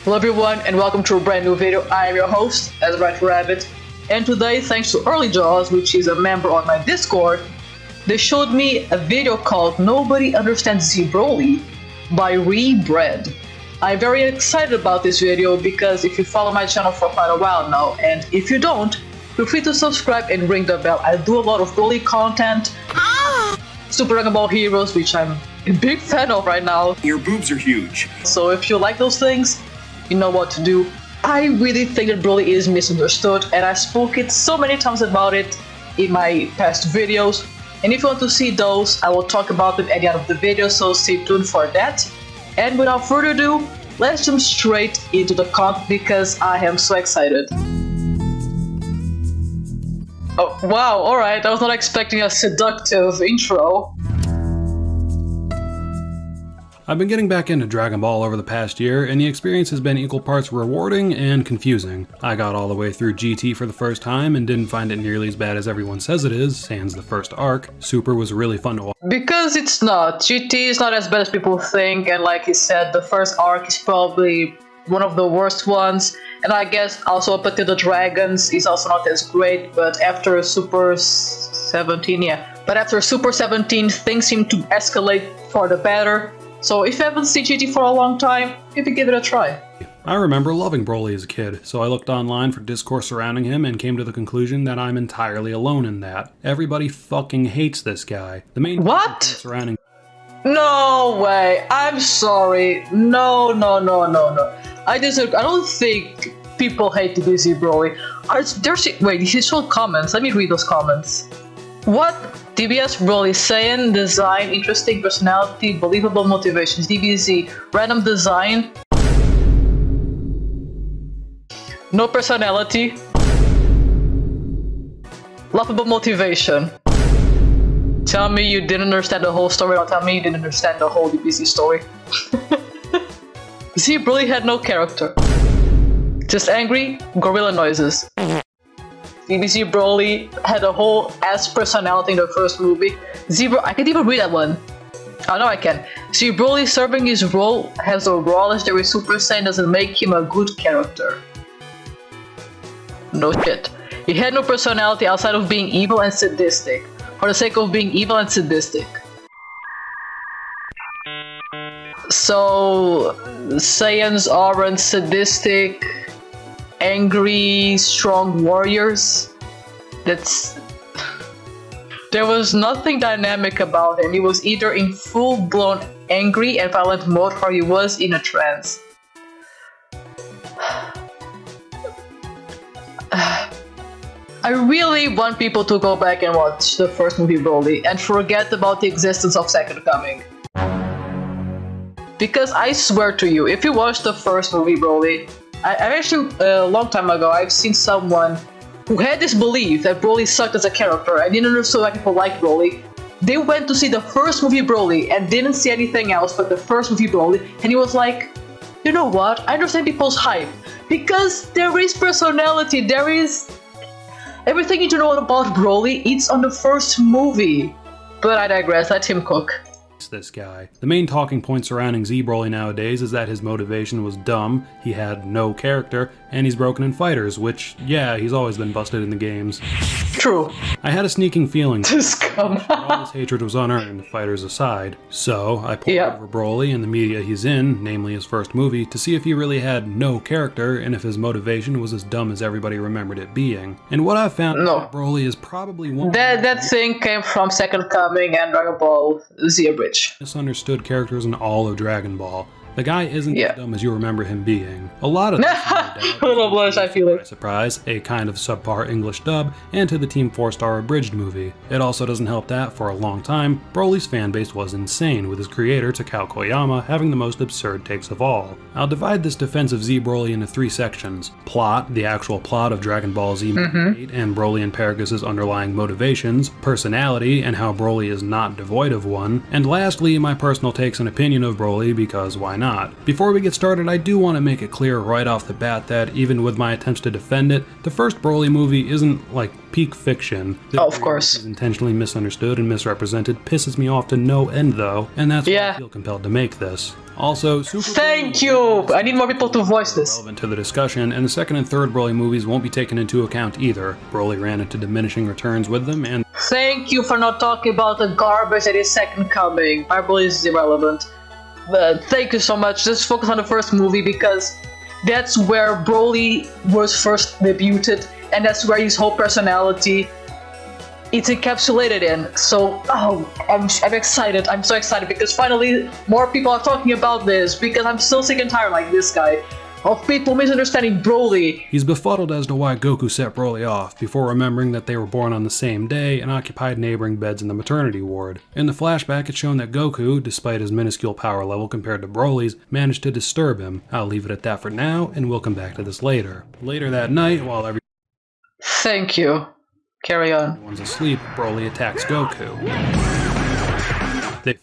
Hello everyone and welcome to a brand new video. I am your host, AzuriteRabbit, and today, thanks to EarlyJaws, which is a member on my Discord, they showed me a video called Nobody Understands Z Broly by RyeBread. I'm very excited about this video because if you follow my channel for quite a while now, and if you don't, feel free to subscribe and ring the bell. I do a lot of Broly content, Super Dragon Ball Heroes, which I'm a big fan of right now. Your boobs are huge. So if you like those things, you know what to do. I really think that Broly is misunderstood, and I spoke it so many times about it in my past videos. And if you want to see those, I will talk about them at the end of the video, so stay tuned for that. And without further ado, let's jump straight into the content because I am so excited. Oh wow, alright, I was not expecting a seductive intro. I've been getting back into Dragon Ball over the past year, and the experience has been equal parts rewarding and confusing. I got all the way through GT for the first time and didn't find it nearly as bad as everyone says it is, sans the first arc. Super was really fun to watch. Because it's not. GT is not as bad as people think, and like he said, the first arc is probably one of the worst ones. And I guess also up until the Dragons is also not as great, but after Super 17, But after Super 17, things seem to escalate for the better. So if you haven't seen GT for a long time, maybe give it a try. I remember loving Broly as a kid, so I looked online for discourse surrounding him and came to the conclusion that I'm entirely alone in that. Everybody fucking hates this guy. The main surrounding. No way! I'm sorry. No. I don't think people hate BDZ Broly. Wait, he showed comments. Let me read those comments. What? DBS Broly, Saiyan design, interesting personality, believable motivations. DBZ, random design, no personality, laughable motivation. Tell me you didn't understand the whole story, or tell me you didn't understand the whole DBZ story. Z Broly had no character. Just angry, gorilla noises. BDZ Broly had a whole ass personality in the first movie. I can't even read that one. Oh no, I can. Z Broly serving his role as a raw legendary Super Saiyan doesn't make him a good character. No shit. He had no personality outside of being evil and sadistic. For the sake of being evil and sadistic. So Saiyans aren't sadistic, angry, strong warriors. There was nothing dynamic about him. He was either in full-blown angry and violent mode, or he was in a trance. I really want people to go back and watch the first movie Broly and forget about the existence of Second Coming. Because I swear to you, if you watch the first movie Broly, I actually, a long time ago, I've seen someone who had this belief that Broly sucked as a character and didn't understand why people liked Broly. They went to see the first movie Broly and didn't see anything else but the first movie Broly, and he was like, you know what, I understand people's hype. Because there is personality, there is everything you need to know about Broly, it's on the first movie. But I digress, let him cook. This guy. The main talking point surrounding Z Broly nowadays is that his motivation was dumb, he had no character, and he's broken in fighters, which, yeah, he's always been busted in the games. True. I had a sneaking feeling that all this hatred was unearned, fighters aside. So I pulled over Broly and the media he's in, namely his first movie, to see if he really had no character and if his motivation was as dumb as everybody remembered it being. And what I found is that Broly is probably one that thing came from Second Coming and Dragon Ball Z Bridge. Misunderstood characters in all of Dragon Ball. The guy isn't as dumb as you remember him being. A lot of this little blush, I feel it. Surprise, a kind of subpar English dub, and to the Team 4-star abridged movie. It also doesn't help that, for a long time, Broly's fanbase was insane, with his creator, Toryiama, having the most absurd takes of all. I'll divide this defense of Z Broly into 3 sections. Plot, the actual plot of Dragon Ball Z and Broly and Paragus' underlying motivations, personality, and how Broly is not devoid of one, and lastly, my personal takes and opinion of Broly, because why not? not. Before we get started, I do want to make it clear right off the bat that, even with my attempts to defend it, the first Broly movie isn't like peak fiction. Oh, of course. Is intentionally misunderstood and misrepresented pisses me off to no end though, and that's why I feel compelled to make this. Also, thank you! I need more people to voice this. Relevant to the discussion, and the second and third Broly movies won't be taken into account either. Broly ran into diminishing returns with them, and thank you for not talking about the garbage that is Second Coming. My Broly is irrelevant. Thank you so much. Just focus on the first movie because that's where Broly was first debuted, and that's where his whole personality it's encapsulated in. So, I'm excited. I'm so excited because finally more people are talking about this because I'm so sick and tired like this guy of people misunderstanding Broly. He's befuddled as to why Goku set Broly off, before remembering that they were born on the same day and occupied neighboring beds in the maternity ward. In the flashback, it's shown that Goku, despite his minuscule power level compared to Broly's, managed to disturb him. I'll leave it at that for now, and we'll come back to this later. Later that night, while Thank you. Carry on. Everyone's asleep, Broly attacks Goku.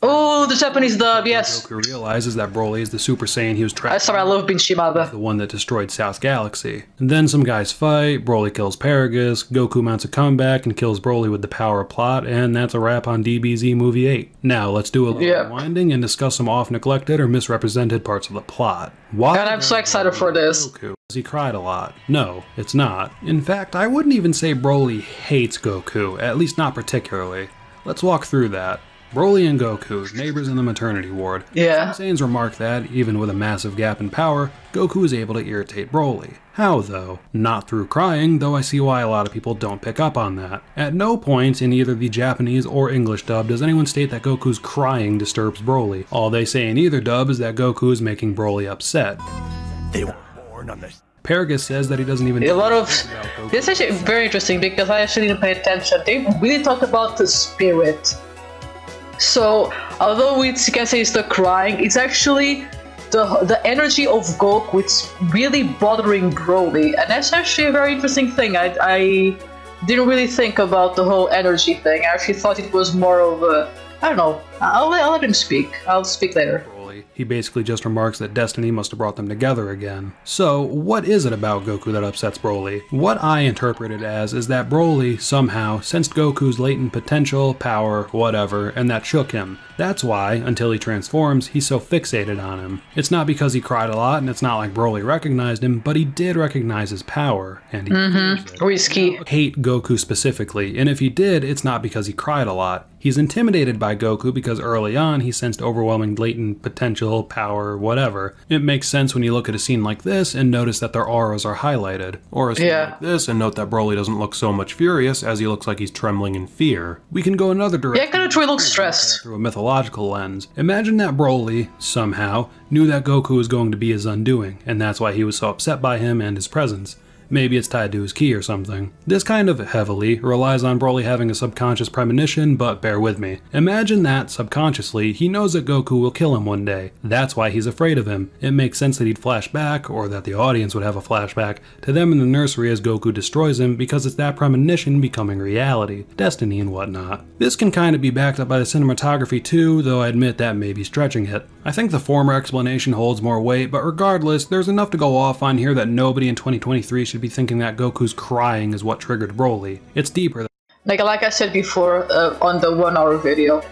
Oh, the Japanese dub, yes. Goku realizes that Broly is the Super Saiyan he was trapped. Sorry, I love being Shimada. The one that destroyed South Galaxy. And then some guys fight, Broly kills Paragus, Goku mounts a comeback and kills Broly with the power of plot, and that's a wrap on DBZ Movie 8. Now, let's do a little rewinding and discuss some off-neglected or misrepresented parts of the plot. Why? And I'm so excited for this. Goku? He cried a lot. No, it's not. In fact, I wouldn't even say Broly hates Goku, at least not particularly. Let's walk through that. Broly and Goku, neighbors in the maternity ward. Yeah. Some Saiyans remark that, even with a massive gap in power, Goku is able to irritate Broly. How though? Not through crying, though I see why a lot of people don't pick up on that. At no point in either the Japanese or English dub does anyone state that Goku's crying disturbs Broly. All they say in either dub is that Goku is making Broly upset. They were born on this. Paragus says that he doesn't even a lot of this is actually very interesting because I actually didn't pay attention. They really talk about the spirit. So, although we can say it's the crying, it's actually the energy of Goku. It's really bothering Broly, and that's actually a very interesting thing. I didn't really think about the whole energy thing. I actually thought it was more of a, I don't know. I'll let him speak. I'll speak later. He basically just remarks that destiny must have brought them together again. So, what is it about Goku that upsets Broly? What I interpret it as is that Broly, somehow, sensed Goku's latent potential, power, whatever, and that shook him. That's why, until he transforms, he's so fixated on him. It's not because he cried a lot, and it's not like Broly recognized him, but he did recognize his power, and he fears it. Risky. Hate Goku specifically, and if he did, it's not because he cried a lot. He's intimidated by Goku because early on he sensed overwhelming latent potential, power, whatever. It makes sense when you look at a scene like this and notice that their auras are highlighted. Or a scene like this and note that Broly doesn't look so much furious as he looks like he's trembling in fear. We can go another direction. Yeah, Kanachuri looks stressed. Through a mythological lens. Imagine that Broly, somehow, knew that Goku was going to be his undoing, and that's why he was so upset by him and his presence. Maybe it's tied to his ki or something. This kind of heavily relies on Broly having a subconscious premonition, but bear with me. Imagine that, subconsciously, he knows that Goku will kill him one day. That's why he's afraid of him. It makes sense that he'd flash back, or that the audience would have a flashback, to them in the nursery as Goku destroys him because it's that premonition becoming reality, destiny and whatnot. This can kind of be backed up by the cinematography too, though I admit that may be stretching it. I think the former explanation holds more weight, but regardless, there's enough to go off on here that nobody in 2023 should be thinking that Goku's crying is what triggered Broly. It's deeper than like I said before on the 1 hour video.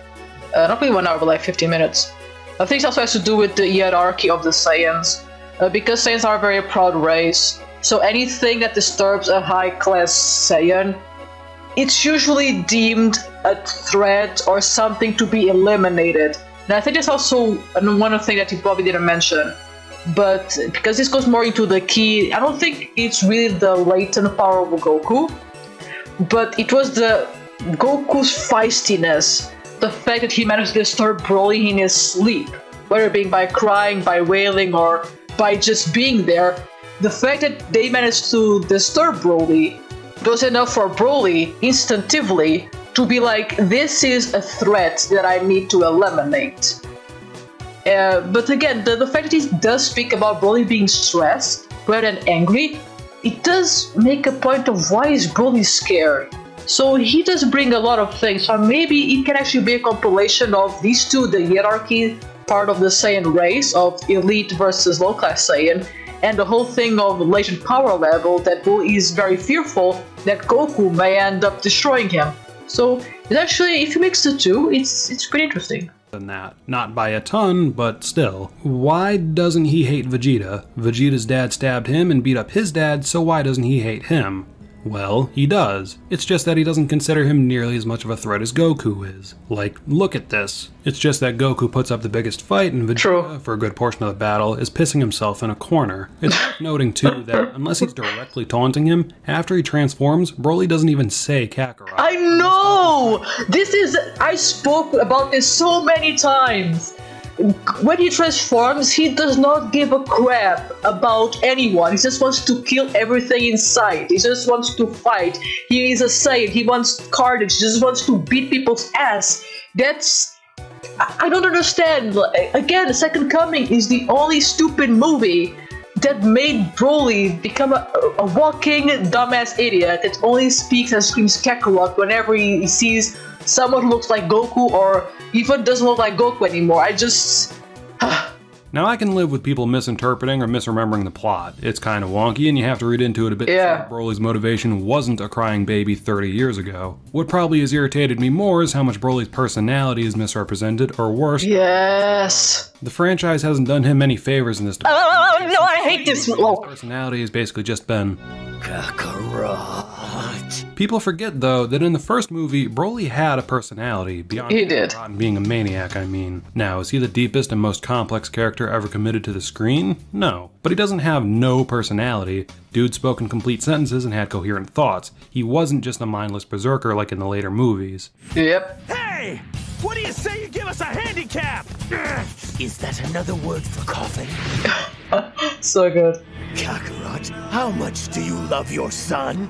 Not really 1 hour, but like 15 minutes. I think it also has to do with the hierarchy of the Saiyans. Because Saiyans are a very proud race, so anything that disturbs a high-class Saiyan, it's usually deemed a threat or something to be eliminated. And I think that's also one thing that you probably didn't mention. But because this goes more into the ki, I don't think it's really the latent power of Goku, but it was the Goku's feistiness, the fact that he managed to disturb Broly in his sleep, whether it being by crying, by wailing, or by just being there. The fact that they managed to disturb Broly was enough for Broly instinctively to be like, this is a threat that I need to eliminate. But again, the fact that he does speak about Broly being stressed rather than angry, it does make a point of why is Broly scared. So he does bring a lot of things, so maybe it can actually be a compilation of these two, the hierarchy part of the Saiyan race of elite versus low-class Saiyan, and the whole thing of latent power level that Broly is very fearful that Goku may end up destroying him. So it's actually, if you mix the two, it's pretty interesting. Than that. Not by a ton, but still. Why doesn't he hate Vegeta? Vegeta's dad stabbed him and beat up his dad, so why doesn't he hate him? Well, he does. It's just that he doesn't consider him nearly as much of a threat as Goku is. Like, look at this. It's just that Goku puts up the biggest fight and Vegeta, for a good portion of the battle, is pissing himself in a corner. It's worth noting too that unless he's directly taunting him, after he transforms, Broly doesn't even say Kakarot. I know! I spoke about this so many times. When he transforms, he does not give a crap about anyone. He just wants to kill everything in sight. He just wants to fight. He is a Saiyan. He wants carnage. He just wants to beat people's ass. I don't understand. Again, Second Coming is the only stupid movie that made Broly become a walking dumbass idiot that only speaks and screams Kakarot whenever he sees someone who looks like Goku or even doesn't look like Goku anymore. Now I can live with people misinterpreting or misremembering the plot. It's kind of wonky and you have to read into it a bit. Yeah. Broly's motivation wasn't a crying baby 30 years ago. What probably has irritated me more is how much Broly's personality is misrepresented, or worse. Yes. The franchise hasn't done him many favors in this. Oh no, I hate this. His personality has basically just been Kakarot. People forget though that in the first movie, Broly had a personality beyond being a maniac, I mean. Now, is he the deepest and most complex character ever committed to the screen? No. But he doesn't have no personality. Dude spoke in complete sentences and had coherent thoughts. He wasn't just a mindless berserker like in the later movies. Yep. Hey! What do you say you give us a handicap? Is that another word for coffin? So good. Kakarot, how much do you love your son?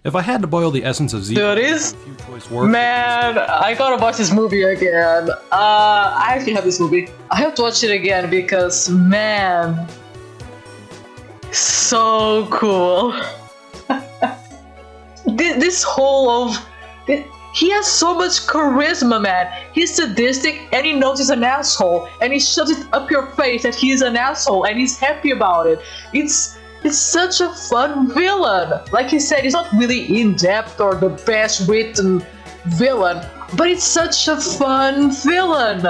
If I had to boil the essence of Z, man, I gotta watch this movie again. I actually have this movie. I have to watch it again because, man, so cool. This whole of... He has so much charisma, man. He's sadistic and he knows he's an asshole and he shoves it up your face that he's an asshole and he's happy about it. It's such a fun villain. Like he said, he's not really in-depth or the best written villain, but it's such a fun villain.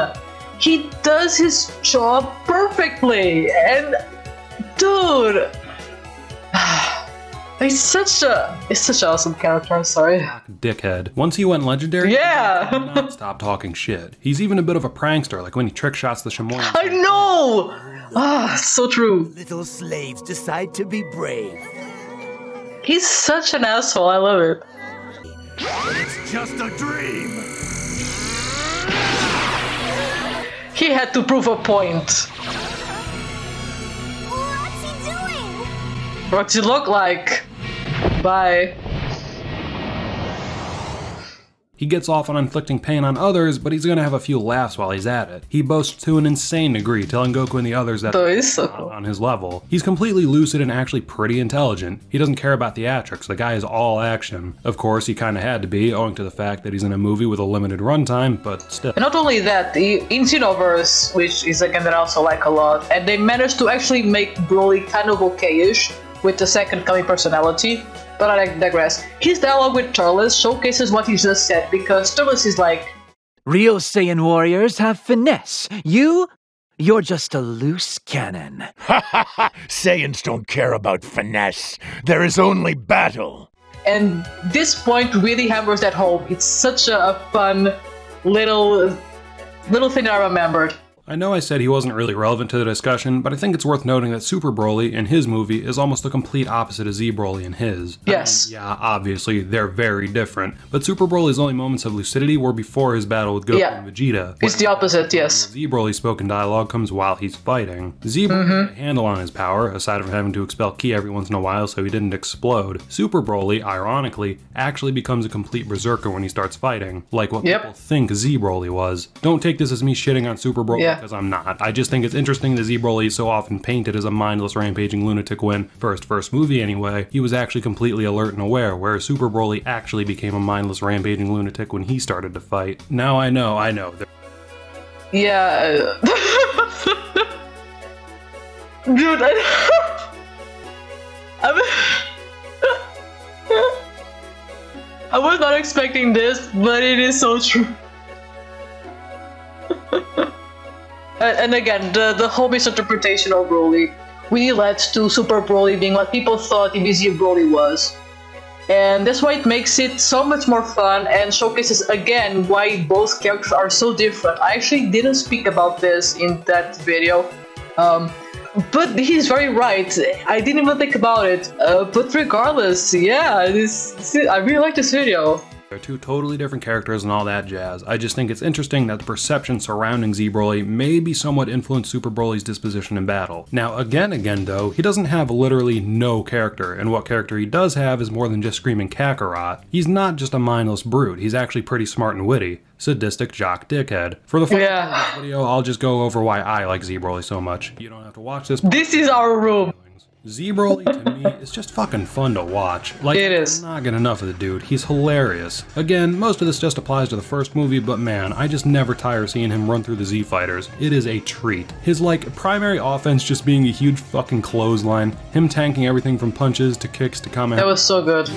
He does his job perfectly and dude, he's such an awesome character, I'm sorry. Dickhead. Once he went legendary, yeah, he did not stop talking shit. He's even a bit of a prankster, like when he trick shots the Chamoy. I know! Ah, so true. Little slaves decide to be brave. He's such an asshole, I love it. But it's just a dream. He had to prove a point. What's he doing? What's he look like? Bye. He gets off on inflicting pain on others, but he's gonna have a few laughs while he's at it. He boasts to an insane degree, telling Goku and the others that they're not on his level. He's completely lucid and actually pretty intelligent. He doesn't care about theatrics, the guy is all action. Of course, he kinda had to be, owing to the fact that he's in a movie with a limited runtime, but still. And not only that, in Xenoverse, which is a game that I also like a lot, and they managed to actually make Broly kind of okay-ish with the Second Coming personality. But I digress. His dialogue with Turles showcases what he just said, because Turles is like, real Saiyan warriors have finesse. You're just a loose cannon. Ha ha ha! Saiyans don't care about finesse. There is only battle. And this point really hammers that home. It's such a fun little thing that I remembered. I know I said he wasn't really relevant to the discussion, but I think it's worth noting that Super Broly in his movie is almost the complete opposite of Z Broly in his. Yes. I mean, yeah, obviously, they're very different, but Super Broly's only moments of lucidity were before his battle with Goku and Vegeta. It's the opposite, yes. Z Broly's spoken dialogue comes while he's fighting. Z Broly had a handle on his power, aside from having to expel ki every once in a while so he didn't explode. Super Broly, ironically, actually becomes a complete berserker when he starts fighting, like what people think Z Broly was. Don't take this as me shitting on Super Broly. Yeah. Because I'm not. I just think it's interesting that Z Broly is so often painted as a mindless rampaging lunatic when, first movie anyway, he was actually completely alert and aware, whereas Super Broly actually became a mindless rampaging lunatic when he started to fight. Now I know. Yeah. Dude, I was not expecting this, but it is so true. And again, the whole misinterpretation of Broly really led to Super Broly being what people thought BDZ Broly was. And that's why it makes it so much more fun and showcases again why both characters are so different. I actually didn't speak about this in that video, but he's very right. I didn't even think about it. But regardless, yeah, I really like this video. They're two totally different characters and all that jazz. I just think it's interesting that the perception surrounding Z Broly may be somewhat influenced Super Broly's disposition in battle. Now again though, he doesn't have literally no character, and what character he does have is more than just screaming Kakarot. He's not just a mindless brute, he's actually pretty smart and witty. Sadistic jock dickhead. For the first part of this video, I'll just go over why I like Z Broly so much. You don't have to watch this. This is our room. Z Broly, to me, is just fucking fun to watch. Like, it is. I'm not getting enough of the dude. He's hilarious. Again, most of this just applies to the first movie, but man, I just never tire seeing him run through the Z Fighters. It is a treat. His, like, primary offense just being a huge fucking clothesline, him tanking everything from punches to kicks to Kamehameha. That was so good.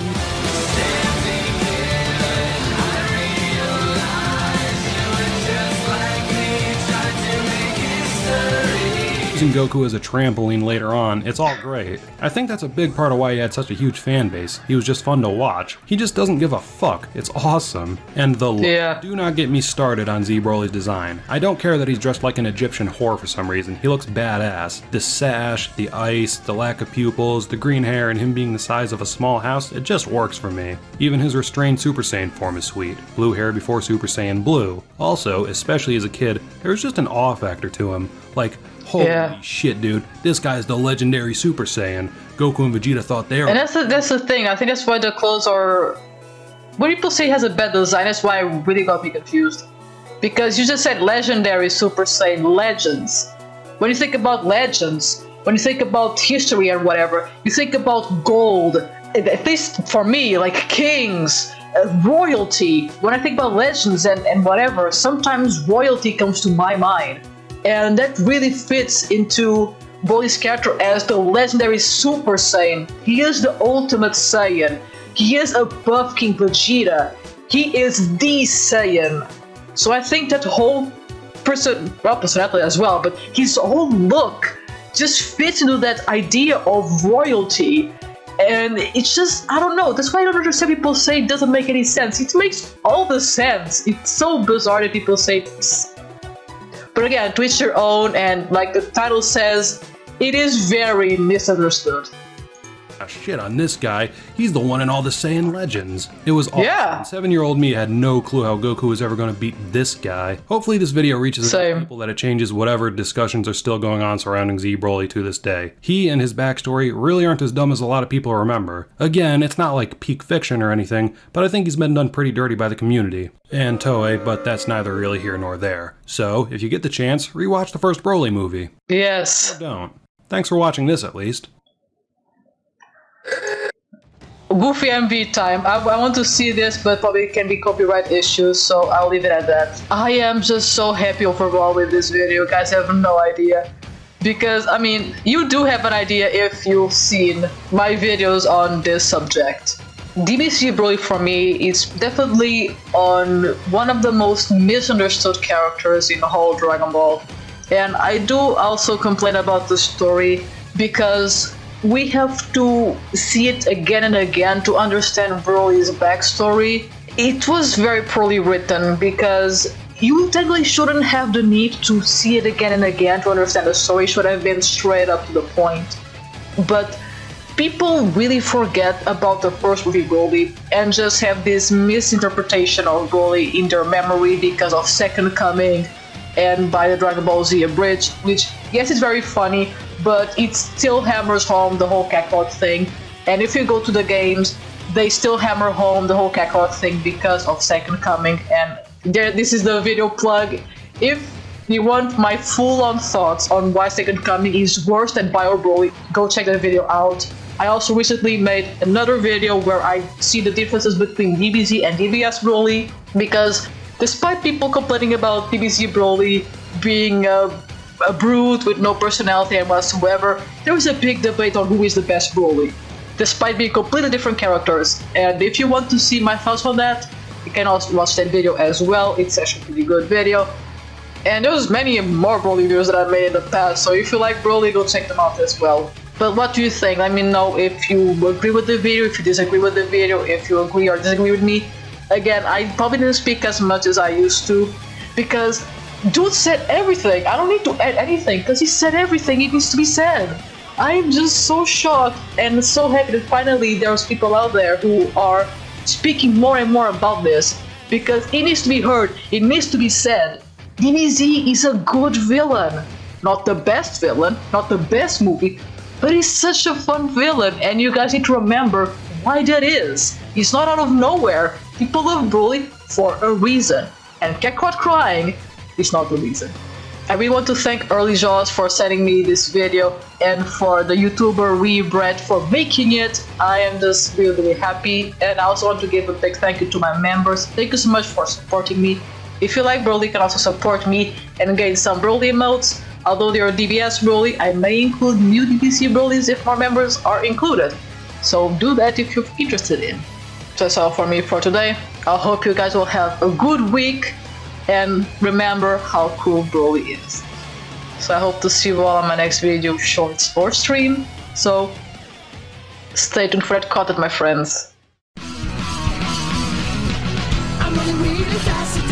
Using Goku as a trampoline later on, it's all great. I think that's a big part of why he had such a huge fan base. He was just fun to watch. He just doesn't give a fuck. It's awesome. And the look. Do not get me started on Z Broly's design. I don't care that he's dressed like an Egyptian whore for some reason. He looks badass. The sash, the ice, the lack of pupils, the green hair, and him being the size of a small house, it just works for me. Even his restrained Super Saiyan form is sweet. Blue hair before Super Saiyan Blue. Also, especially as a kid, there was just an awe factor to him. Like, holy shit, dude, this guy's the legendary Super Saiyan. Goku and Vegeta thought they were. And that's the thing, I think that's why the clothes are... When people say he has a bad design, that's why I really got me confused. Because you just said legendary Super Saiyan legends. When you think about legends, when you think about history and whatever, you think about gold. At least for me, like kings, royalty. When I think about legends and whatever, sometimes royalty comes to my mind. And that really fits into Broly's character as the legendary Super Saiyan. He is the ultimate Saiyan. He is above King Vegeta. He is the Saiyan. So I think that whole personality as well, but his whole look just fits into that idea of royalty. And it's just, I don't know, that's why I don't understand people say it doesn't make any sense. It makes all the sense. It's so bizarre that people say this. But again, to each their own, and like the title says, it is very misunderstood. Shit on this guy, he's the one in all the Saiyan legends. It was awesome. Yeah. 7-year-old me had no clue how Goku was ever going to beat this guy. Hopefully this video reaches enough people that it changes whatever discussions are still going on surrounding Z Broly to this day. He and his backstory really aren't as dumb as a lot of people remember. Again, it's not like peak fiction or anything, but I think he's been done pretty dirty by the community. And Toei, but that's neither really here nor there. So, if you get the chance, rewatch the first Broly movie. Yes. Or don't. Thanks for watching this at least. Goofy MV time. I want to see this, but probably can be copyright issues, so I'll leave it at that. I am just so happy overall with this video, you guys have no idea. Because, I mean, you do have an idea if you've seen my videos on this subject. BDZ Broly for me is definitely on one of the most misunderstood characters in the whole Dragon Ball. And I do also complain about the story because we have to see it again and again to understand Broly's backstory. It was very poorly written because you technically shouldn't have the need to see it again and again to understand the story. It should have been straight up to the point. But people really forget about the first movie Broly and just have this misinterpretation of Broly in their memory because of Second Coming and by the Dragon Ball Z Abridged, which, yes, it's very funny, but it still hammers home the whole Kakarot thing. And if you go to the games, they still hammer home the whole Kakarot thing because of Second Coming. And this is the video plug. If you want my full-on thoughts on why Second Coming is worse than Bio Broly, go check that video out. I also recently made another video where I see the differences between DBZ and DBS Broly, because despite people complaining about DBZ Broly being a brute with no personality and whatsoever, there is a big debate on who is the best Broly, despite being completely different characters. And if you want to see my thoughts on that, you can also watch that video as well. It's actually a pretty good video. And there's many more Broly videos that I made in the past, so if you like Broly, go check them out as well. But what do you think? Let me know if you agree with the video, if you disagree with the video, if you agree or disagree with me. Again, I probably didn't speak as much as I used to, because dude said everything. I don't need to add anything, because he said everything it needs to be said. I'm just so shocked and so happy that finally there's people out there who are speaking more and more about this, because it needs to be heard, it needs to be said. DBZ is a good villain. Not the best villain, not the best movie, but he's such a fun villain, and you guys need to remember why that is. He's not out of nowhere. People love Broly for a reason, and Kakarot crying is not the reason. I really want to thank Early Jaws for sending me this video, and for the YouTuber RyeBread for making it. I am just really happy, and I also want to give a big thank you to my members. Thank you so much for supporting me. If you like Broly, you can also support me and gain some Broly emotes. Although they are DBS Broly, I may include new DBZ Brolys if more members are included. So do that if you're interested in. That's all for me for today. I hope you guys will have a good week and remember how cool Broly is. So I hope to see you all on my next video, shorts or stream. So stay tuned for that content, my friends. I'm running really fast.